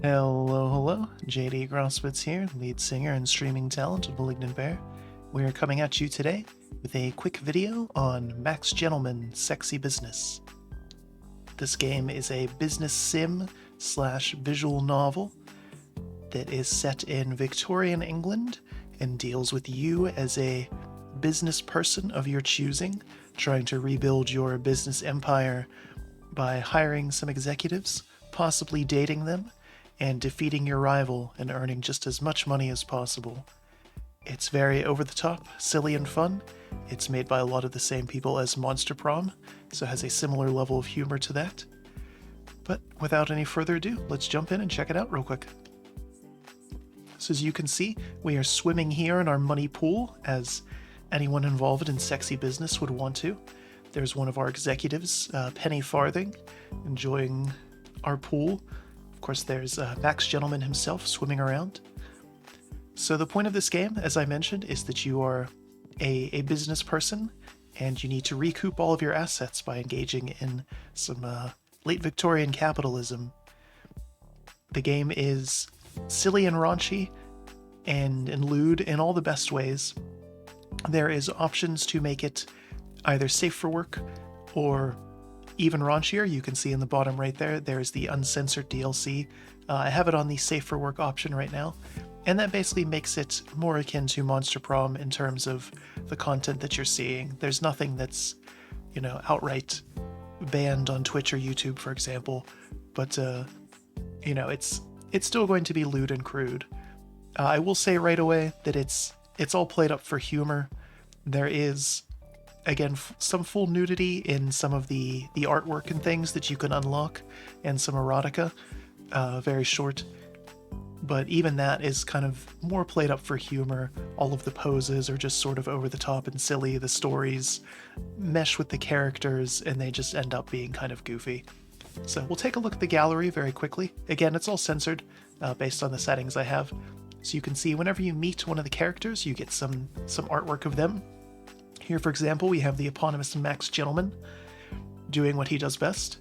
Hello, hello. JD Grosswitz here, lead singer and streaming talent of Malignant Bear. We're coming at you today with a quick video on Max Gentleman Sexy Business. This game is a business sim slash visual novel that is set in Victorian England and deals with you as a business person of your choosing, trying to rebuild your business empire by hiring some executives, possibly dating them, and defeating your rival and earning just as much money as possible. It's very over the top, silly, and fun. It's made by a lot of the same people as Monster Prom, so has a similar level of humor to that. But without any further ado, let's jump in and check it out real quick. So as you can see, we are swimming here in our money pool, as anyone involved in sexy business would want to. There's one of our executives, Penny Farthing, enjoying our pool. Of course, there's Max Gentleman himself swimming around. So the point of this game, as I mentioned, is that you are a business person, and you need to recoup all of your assets by engaging in some late Victorian capitalism. The game is silly and raunchy and lewd in all the best ways. There is options to make it either safe for work or even raunchier. You can see in the bottom right there's the uncensored DLC. I have it on the safe for work option right now, and that basically makes it more akin to Monster Prom in terms of the content that you're seeing. There's nothing that's, outright banned on Twitch or YouTube, for example, but it's still going to be lewd and crude. I will say right away that it's all played up for humor. There is, again, some full nudity in some of the artwork and things that you can unlock, and some erotica, very short. But even that is kind of more played up for humor. All of the poses are just sort of over the top and silly. The stories mesh with the characters, and they just end up being kind of goofy. So we'll take a look at the gallery very quickly. Again, it's all censored based on the settings I have. So you can see whenever you meet one of the characters, you get some artwork of them. Here, for example, we have the eponymous Max Gentleman doing what he does best.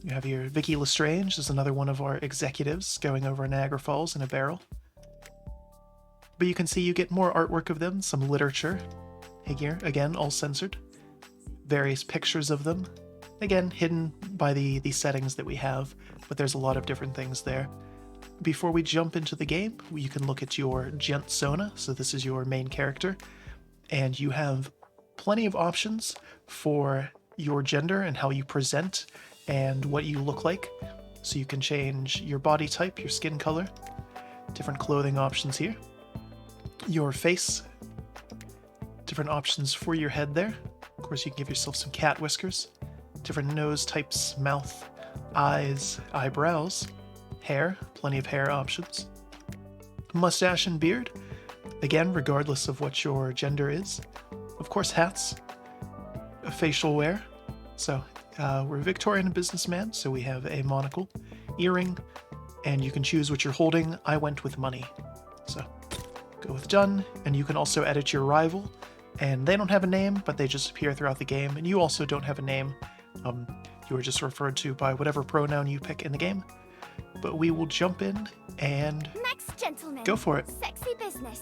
You have here Vicky Lestrange is another one of our executives going over Niagara Falls in a barrel. But you can see you get more artwork of them, some literature. Here, again, all censored. Various pictures of them. Again, hidden by the settings that we have, but there's a lot of different things there. Before we jump into the game, you can look at your gent sona, so this is your main character, and you have plenty of options for your gender and how you present and what you look like. So you can change your body type, your skin color, different clothing options here, your face, different options for your head there. Of course, you can give yourself some cat whiskers, different nose types, mouth, eyes, eyebrows, hair, plenty of hair options, mustache and beard, again, regardless of what your gender is. Of course, hats, facial wear. So we're a Victorian businessman, so we have a monocle, earring, and you can choose what you're holding. I went with money. So go with done, and you can also edit your rival, and they don't have a name, but they just appear throughout the game, and you also don't have a name. You are just referred to by whatever pronoun you pick in the game. But we will jump in and go for it. Sexy business.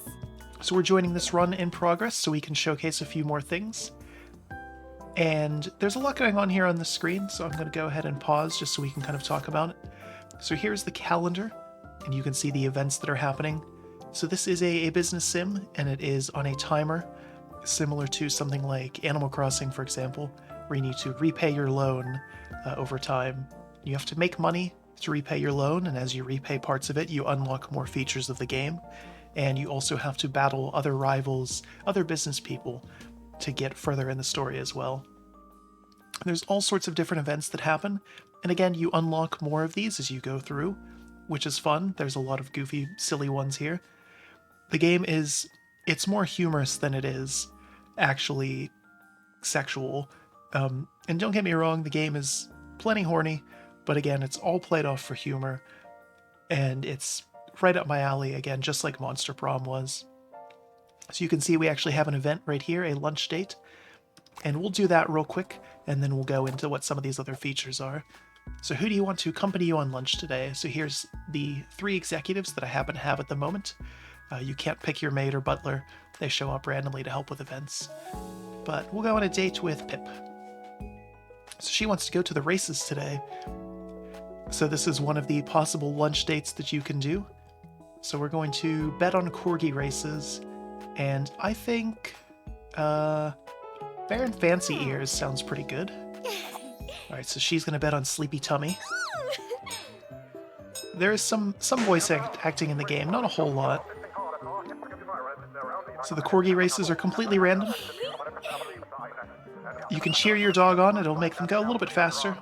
So we're joining this run in progress so we can showcase a few more things. And there's a lot going on here on the screen, so I'm going to go ahead and pause just so we can kind of talk about it. So here's the calendar, and you can see the events that are happening. So this is a business sim, and it is on a timer, similar to something like Animal Crossing, for example, where you need to repay your loan over time. You have to make money to repay your loan, and as you repay parts of it, you unlock more features of the game. And you also have to battle other rivals, other business people, to get further in the story as well. There's all sorts of different events that happen, and again, you unlock more of these as you go through, which is fun. There's a lot of goofy, silly ones here. The game it's more humorous than it is actually sexual. And don't get me wrong, the game is plenty horny, but again, it's all played off for humor, and it's right up my alley, again, just like Monster Prom was. So you can see we actually have an event right here, a lunch date, and we'll do that real quick, and then we'll go into what some of these other features are. So who do you want to accompany you on lunch today? So here's the 3 executives that I happen to have at the moment. You can't pick your maid or butler. They show up randomly to help with events. But we'll go on a date with Pip. So she wants to go to the races today. So this is one of the possible lunch dates that you can do. So we're going to bet on corgi races. And I think Fair and Fancy Ears sounds pretty good. Alright, so she's going to bet on Sleepy Tummy. There is some voice acting in the game, not a whole lot. So the corgi races are completely random. You can cheer your dog on, it'll make them go a little bit faster.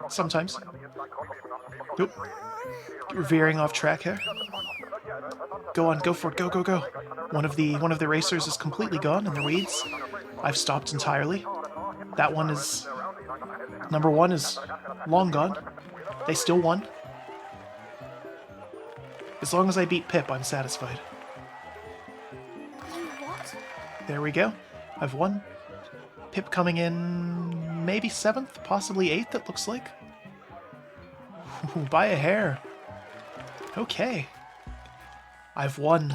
Sometimes. Oop. We're veering off track here. Go on, go for it, go, go, go. One of the racers is completely gone in the weeds. I've stopped entirely. That one is... Number 1 is long gone. They still won. As long as I beat Pip, I'm satisfied. There we go. I've won. Pip coming in maybe 7th, possibly 8th, it looks like. Ooh, by a hair. Okay. I've won.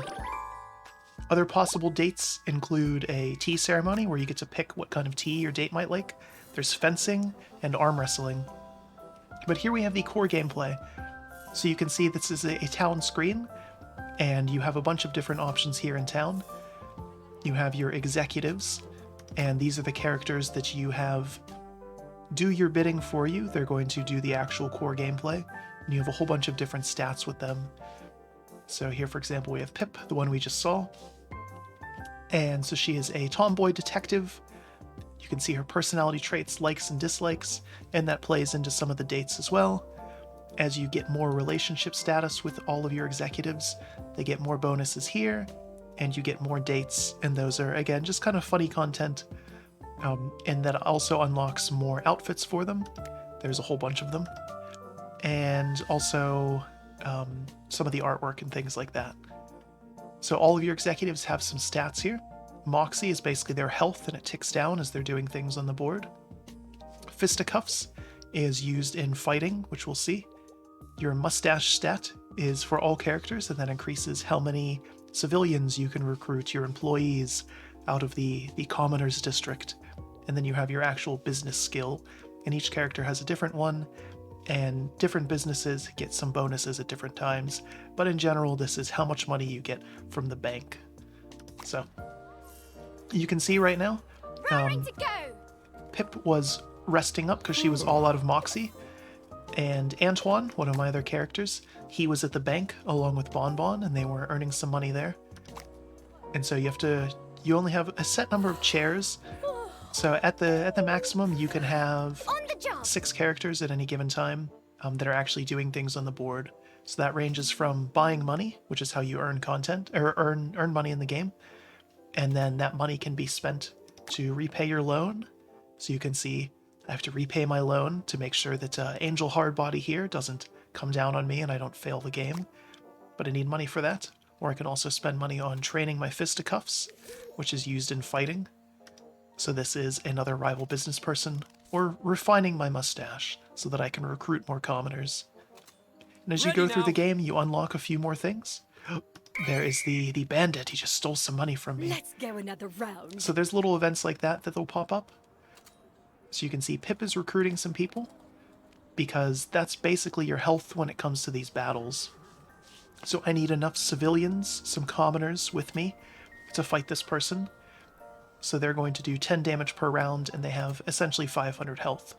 Other possible dates include a tea ceremony where you get to pick what kind of tea your date might like. There's fencing and arm wrestling. But here we have the core gameplay. So you can see this is a town screen, and you have a bunch of different options here in town. You have your executives, and these are the characters that you have do your bidding for you. They're going to do the actual core gameplay, and you have a whole bunch of different stats with them. So here, for example, we have Pip, the one we just saw. And so she is a tomboy detective. You can see her personality traits, likes and dislikes, and that plays into some of the dates as well. As you get more relationship status with all of your executives, they get more bonuses here, and you get more dates, and those are, again, just kind of funny content. And that also unlocks more outfits for them. There's a whole bunch of them. And also some of the artwork and things like that. So all of your executives have some stats here. Moxie is basically their health, and it ticks down as they're doing things on the board. Fisticuffs is used in fighting, which we'll see. Your mustache stat is for all characters, and that increases how many civilians you can recruit, your employees, out of the commoners district. And then you have your actual business skill, and each character has a different one, and different businesses get some bonuses at different times. But in general, this is how much money you get from the bank. So you can see right now, Pip was resting up because she was all out of Moxie. And Antoine, one of my other characters, he was at the bank along with Bonbon, and they were earning some money there. And so you only have a set number of chairs. So at the maximum, you can have 6 characters at any given time that are actually doing things on the board. So that ranges from buying money, which is how you earn content, or earn money in the game. And then that money can be spent to repay your loan. So you can see I have to repay my loan to make sure that Angel Hardbody here doesn't come down on me and I don't fail the game. But I need money for that. Or I can also spend money on training my fisticuffs, which is used in fighting. So this is another rival business person. Or refining my mustache so that I can recruit more commoners. And as you go through the game, you unlock a few more things. There is the bandit. He just stole some money from me. Let's go another round. So there's little events like that will pop up. So you can see Pip is recruiting some people, because that's basically your health when it comes to these battles. So I need enough civilians, some commoners with me to fight this person. So they're going to do 10 damage per round, and they have essentially 500 health.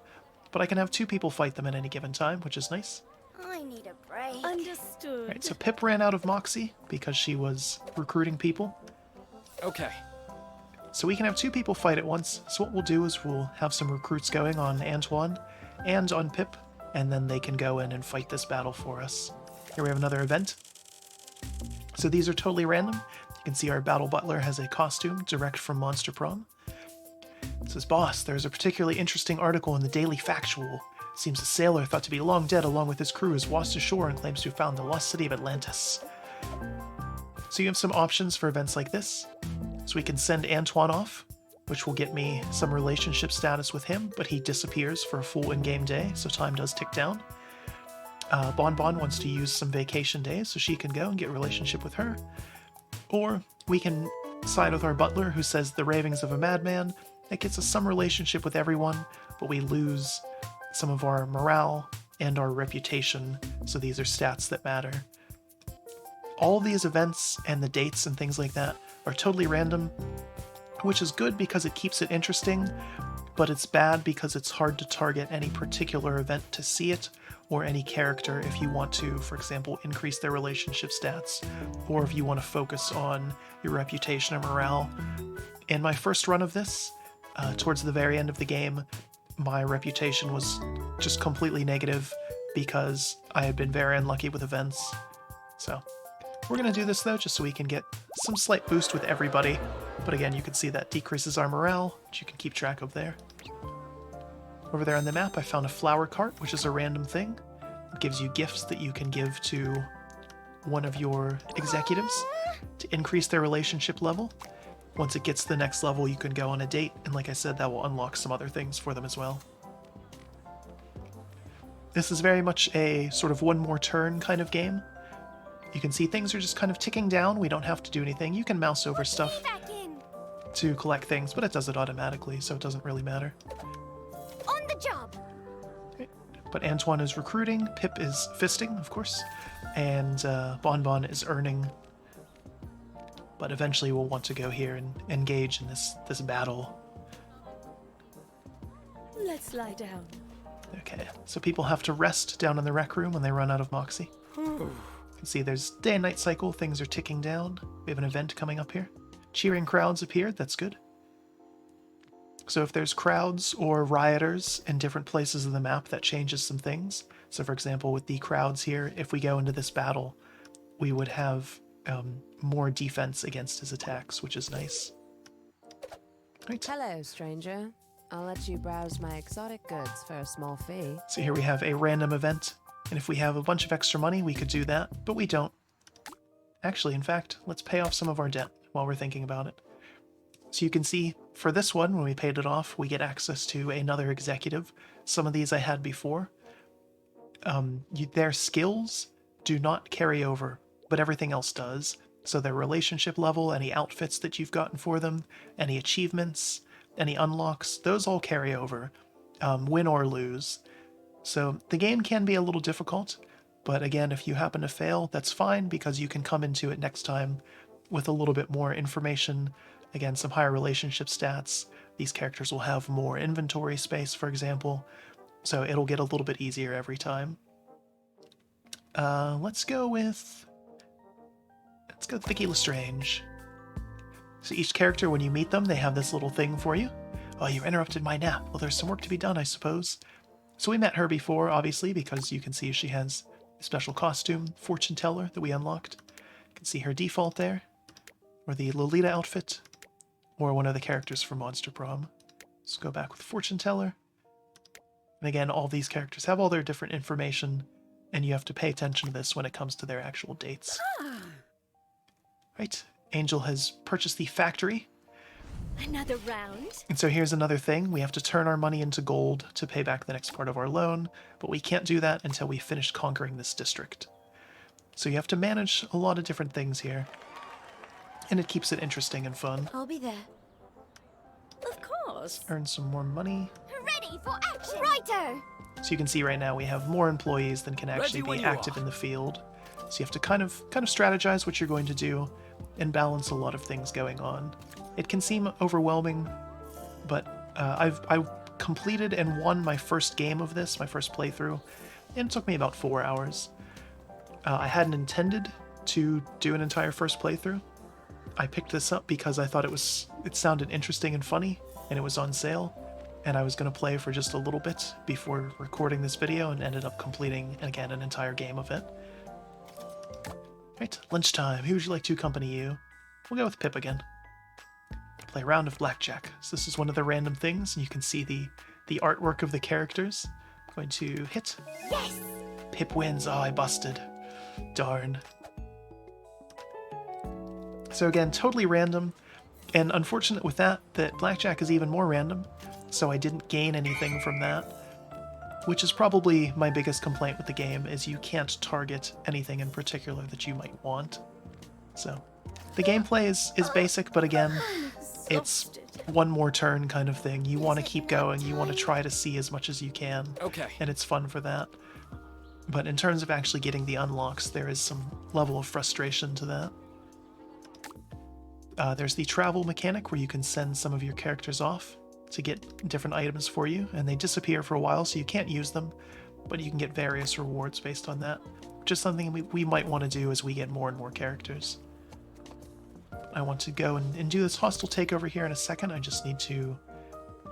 But I can have 2 people fight them at any given time, which is nice. I need a break. Understood. Right, so Pip ran out of Moxie because she was recruiting people. Okay. So we can have 2 people fight at once. So what we'll do is we'll have some recruits going on Antoine and on Pip, and then they can go in and fight this battle for us. Here we have another event. So these are totally random. You can see our battle butler has a costume direct from Monster Prom. It says, "Boss, there's a particularly interesting article in the Daily Factual. Seems a sailor thought to be long dead along with his crew is washed ashore and claims to have found the lost city of Atlantis." So you have some options for events like this. So we can send Antoine off which will get me some relationship status with him, but he disappears for a full in-game day, so time does tick down. Bon Bon wants to use some vacation days, so she can go and get a relationship with her. Or we can side with our butler, who says the ravings of a madman. It gets us some relationship with everyone, but we lose some of our morale and our reputation, so these are stats that matter. All these events and the dates and things like that are totally random, which is good because it keeps it interesting, but it's bad because it's hard to target any particular event to see it, or any character if you want to, for example, increase their relationship stats, or if you want to focus on your reputation and morale. In my first run of this, towards the very end of the game, my reputation was just completely negative because I had been very unlucky with events. So we're going to do this though, just so we can get some slight boost with everybody. But again, you can see that decreases our morale, which you can keep track of there. Over there on the map, I found a flower cart, which is a random thing. It gives you gifts that you can give to one of your executives to increase their relationship level. Once it gets to the next level, you can go on a date, and like I said, that will unlock some other things for them as well. This is very much a sort of one more turn kind of game. You can see things are just kind of ticking down. We don't have to do anything. You can mouse over stuff to collect things, but it does it automatically, so it doesn't really matter. On the job. Okay. But Antoine is recruiting, Pip is fisting, of course, and Bon Bon is earning. But eventually we'll want to go here and engage in this battle. Let's lie down. Okay, so people have to rest down in the rec room when they run out of Moxie. You can see there's day and night cycle, things are ticking down. We have an event coming up here. Cheering crowds appeared, that's good. So if there's crowds or rioters in different places of the map, that changes some things. So for example, with the crowds here, if we go into this battle, we would have more defense against his attacks, which is nice. Right. Hello, stranger. I'll let you browse my exotic goods for a small fee. So here we have a random event, and if we have a bunch of extra money, we could do that, but we don't. Actually, in fact, let's pay off some of our debt while we're thinking about it. So you can see, for this one, when we paid it off, we get access to another executive. Some of these I had before. Their skills do not carry over, but everything else does. So their relationship level, any outfits that you've gotten for them, any achievements, any unlocks, those all carry over, win or lose. So the game can be a little difficult, but again, if you happen to fail, that's fine, because you can come into it next time with a little bit more information. Again, some higher relationship stats. These characters will have more inventory space, for example, so it'll get a little bit easier every time. Let's go with Vicky Lestrange. So each character, when you meet them, they have this little thing for you. Oh, you interrupted my nap. Well, there's some work to be done, I suppose. So we met her before, obviously, because you can see she has a special costume, fortune teller, that we unlocked. You can see her default there, or the Lolita outfit, or one of the characters from Monster Prom. Let's go back with fortune teller. And again, all these characters have all their different information, and you have to pay attention to this when it comes to their actual dates. Right, Angel has purchased the factory. Another round. And so here's another thing. We have to turn our money into gold to pay back the next part of our loan, but we can't do that until we finish conquering this district. So you have to manage a lot of different things here, and it keeps it interesting and fun. I'll be there. Of course. Earn some more money. Ready for action. Righto. So you can see right now we have more employees than can actually be active in the field. So you have to kind of strategize what you're going to do and balance a lot of things going on. It can seem overwhelming, but I completed and won my first game of this, my first playthrough, and it took me about 4 hours. I hadn't intended to do an entire first playthrough. I picked this up because I thought it sounded interesting and funny, and it was on sale, and I was going to play for just a little bit before recording this video, and ended up completing, again, an entire game of it. Right, lunchtime. Who would you like to accompany you? We'll go with Pip again. Play a round of blackjack. So this is one of the random things, and you can see the artwork of the characters. I'm going to hit. Yes! Pip wins. Oh, I busted. Darn. So again, totally random. And unfortunate with that blackjack is even more random, so I didn't gain anything from that. Which is probably my biggest complaint with the game, is you can't target anything in particular that you might want. So, the gameplay is basic, but again, it's one more turn kind of thing. You want to keep going, you want to try to see as much as you can, and it's fun for that. But in terms of actually getting the unlocks, there is some level of frustration to that. There's the travel mechanic where you can send some of your characters off to get different items for you, and they disappear for a while, so you can't use them, but you can get various rewards based on that, which is something we might want to do as we get more and more characters. I want to go and do this hostile takeover here in a second. I just need to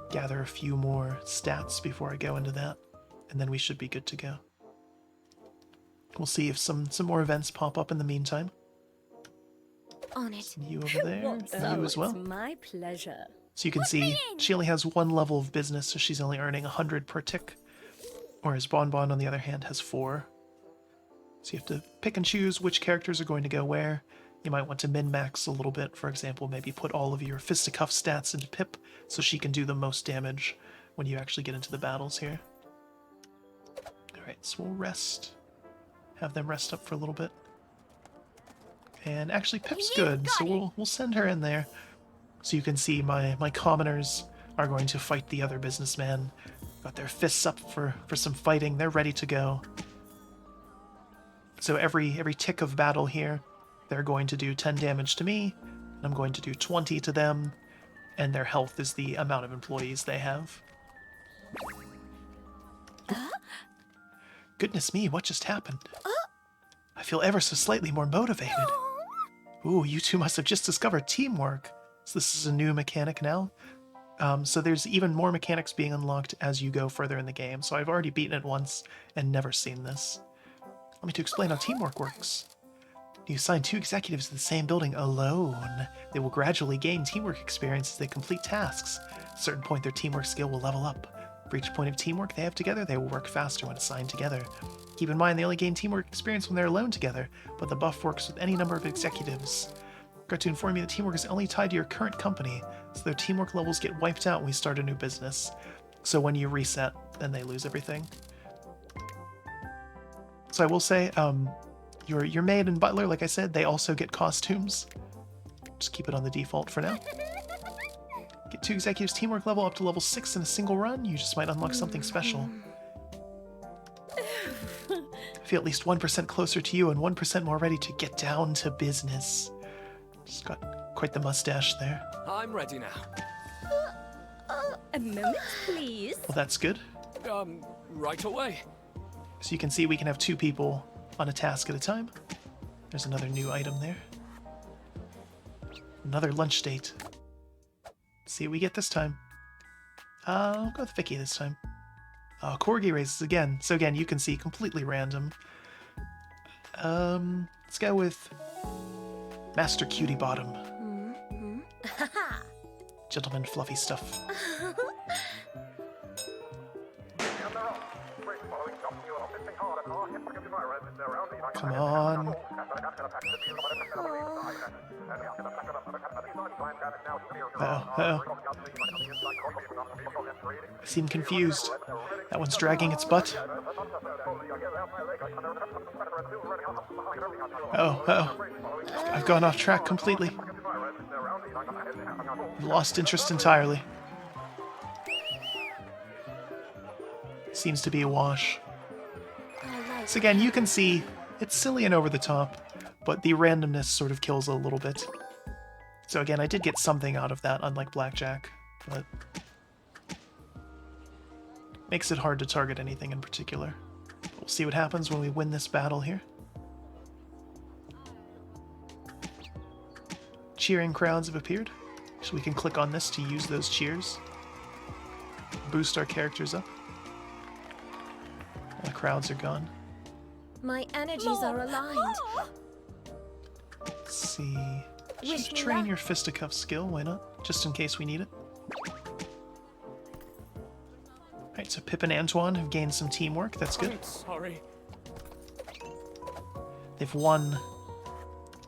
gather a few more stats before I go into that, and then we should be good to go. We'll see if some more events pop up in the meantime. On it. You over there, and you as well. It's my pleasure. So you can see she only has one level of business, so she's only earning 100 per tick, whereas Bonbon, on the other hand, has 4. So you have to pick and choose which characters are going to go where. You might want to min-max a little bit, for example, maybe put all of your fisticuff stats into Pip so she can do the most damage when you actually get into the battles here. Alright, so we'll rest. Have them rest up for a little bit. And actually Pip's good, so we'll send her in there. So you can see my commoners are going to fight the other businessman. Got their fists up for some fighting. They're ready to go. So every tick of battle here, they're going to do 10 damage to me, and I'm going to do 20 to them, and their health is the amount of employees they have. Goodness me, what just happened? I feel ever so slightly more motivated. Ooh, you two must have just discovered teamwork. So this is a new mechanic now. So there's even more mechanics being unlocked as you go further in the game. So I've already beaten it once and never seen this. Let me to explain how teamwork works. You assign 2 executives to the same building alone. They will gradually gain teamwork experience as they complete tasks. At a certain point, their teamwork skill will level up. For each point of teamwork they have together, they will work faster when assigned together. Keep in mind, they only gain teamwork experience when they're alone together, but the buff works with any number of executives. Got to inform you that teamwork is only tied to your current company, so their teamwork levels get wiped out when we start a new business. So when you reset, then they lose everything. So I will say, your maid and butler, like I said, they also get costumes. Just keep it on the default for now. Get 2 executives teamwork level up to level 6 in a single run. You just might unlock something special. I feel at least 1% closer to you and 1% more ready to get down to business. Just got quite the mustache there. I'm ready now. A moment, please. Well, that's good. Right away. So you can see we can have 2 people on a task at a time. There's another new item there. Another lunch date. Let's see what we get this time. I'll go with Vicky this time. Corgi races again. So again, you can see completely random. Let's go with Master Cutie Bottom. Gentleman Fluffy Stuff. Come on. Uh-oh. I seem confused. That one's dragging its butt. Uh-oh. I've gone off track completely. Lost interest entirely. Seems to be a wash. So again, you can see it's silly and over the top, but the randomness sort of kills a little bit. So again, I did get something out of that, unlike Blackjack, but makes it hard to target anything in particular. We'll see what happens when we win this battle here. Cheering crowds have appeared, so we can click on this to use those cheers. Boost our characters up. The crowds are gone. My energies are aligned. Let's see. Just train your fisticuff skill, why not? Just in case we need it. Alright, so Pip and Antoine have gained some teamwork, that's good. I'm sorry. They've won.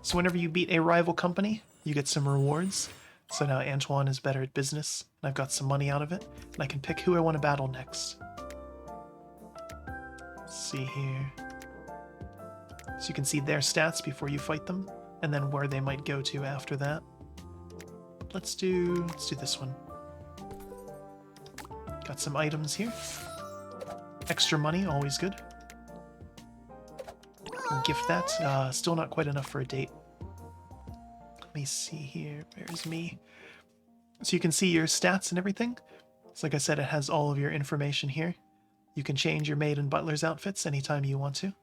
So whenever you beat a rival company, you get some rewards. So now Antoine is better at business, and I've got some money out of it, and I can pick who I want to battle next. Let's see here. So you can see their stats before you fight them, and then where they might go to after that. Let's do this one. Got some items here. Extra money, always good. Gift that. Still not quite enough for a date. Let me see here. Where's me? So you can see your stats and everything. So like I said, it has all of your information here. You can change your maid and butler's outfits anytime you want to.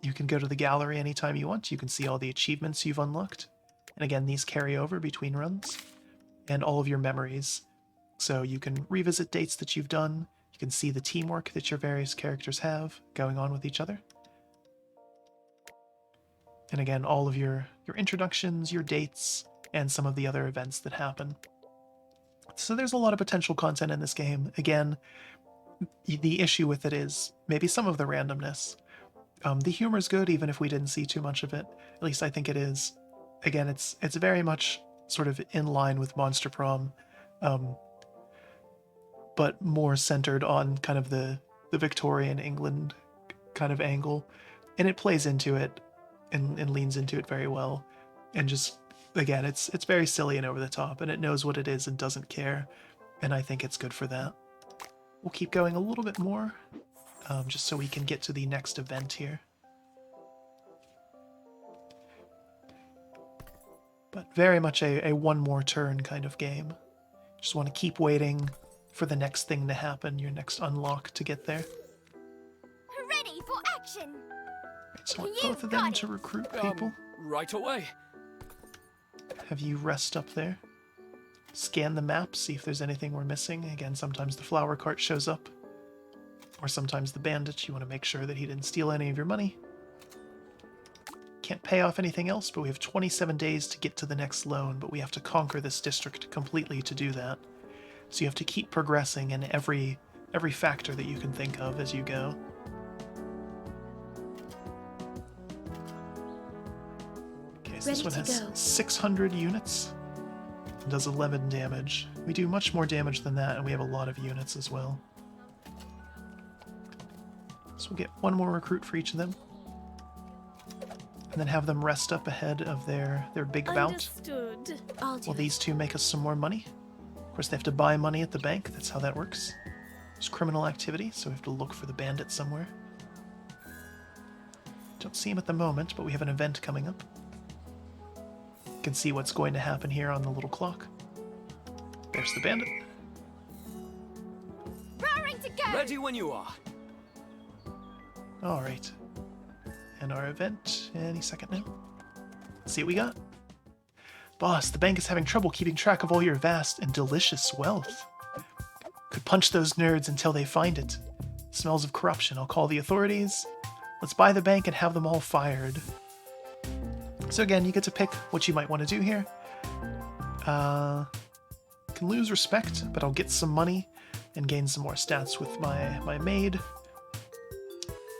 You can go to the gallery anytime you want. You can see all the achievements you've unlocked. And again, these carry over between runs. And all of your memories. So you can revisit dates that you've done. You can see the teamwork that your various characters have going on with each other. And again, all of your introductions, your dates, and some of the other events that happen. So there's a lot of potential content in this game. Again, the issue with it is maybe some of the randomness. The humor's good, even if we didn't see too much of it. At least I think it is. Again, it's very much sort of in line with Monster Prom, but more centered on kind of the Victorian England kind of angle. And it plays into it and leans into it very well. And just, again, it's very silly and over the top, and it knows what it is and doesn't care. And I think it's good for that. We'll keep going a little bit more, just so we can get to the next event here. But very much a one more turn kind of game. Just want to keep waiting for the next thing to happen, your next unlock to get there. Ready for action! Right, so I want both of them to recruit people. Right away. Have you rest up there? Scan the map, see if there's anything we're missing. Again, sometimes the flower cart shows up. Or sometimes the bandit. You want to make sure that he didn't steal any of your money. Can't pay off anything else, but we have 27 days to get to the next loan, but we have to conquer this district completely to do that. So you have to keep progressing in every factor that you can think of as you go. Okay, so this one has 600 units. And does 11 damage. We do much more damage than that, and we have a lot of units as well. So we'll get one more recruit for each of them. And then have them rest up ahead of their big bout. Understood. Will these two make us some more money? Of course, they have to buy money at the bank. That's how that works. There's criminal activity, so we have to look for the bandit somewhere. Don't see him at the moment, but we have an event coming up. You can see what's going to happen here on the little clock. There's the bandit. Raring to go! Ready when you are. All right. And our event any second now. Let's see what we got. Boss, the bank is having trouble keeping track of all your vast and delicious wealth. Could punch those nerds until they find it. Smells of corruption. I'll call the authorities. Let's buy the bank and have them all fired. So again, you get to pick what you might want to do here. Can lose respect, but I'll get some money and gain some more stats with my maid.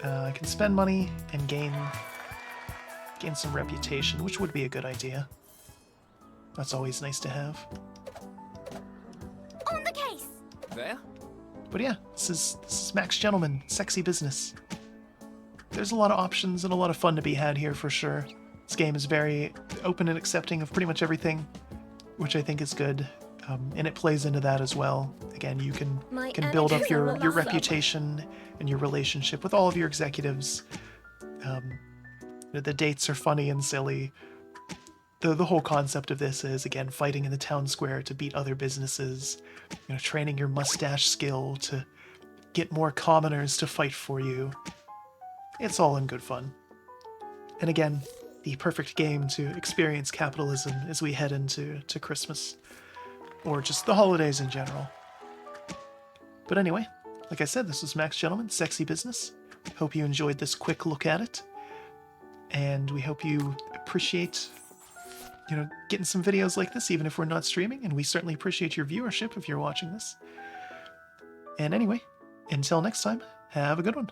I can spend money and gain some reputation, which would be a good idea. That's always nice to have. On the case! There? But yeah, this is Max Gentleman, sexy business. There's a lot of options and a lot of fun to be had here for sure. This game is very open and accepting of pretty much everything, which I think is good. And it plays into that as well. Again, you can build up your reputation and your relationship with all of your executives. The dates are funny and silly. The whole concept of this is, again, fighting in the town square to beat other businesses, training your mustache skill to get more commoners to fight for you. It's all in good fun. And again, the perfect game to experience capitalism as we head into Christmas. Or just the holidays in general. But anyway, like I said, this was Max Gentleman, Sexy Business. Hope you enjoyed this quick look at it. And we hope you appreciate, getting some videos like this, even if we're not streaming. And we certainly appreciate your viewership if you're watching this. And anyway, until next time, have a good one.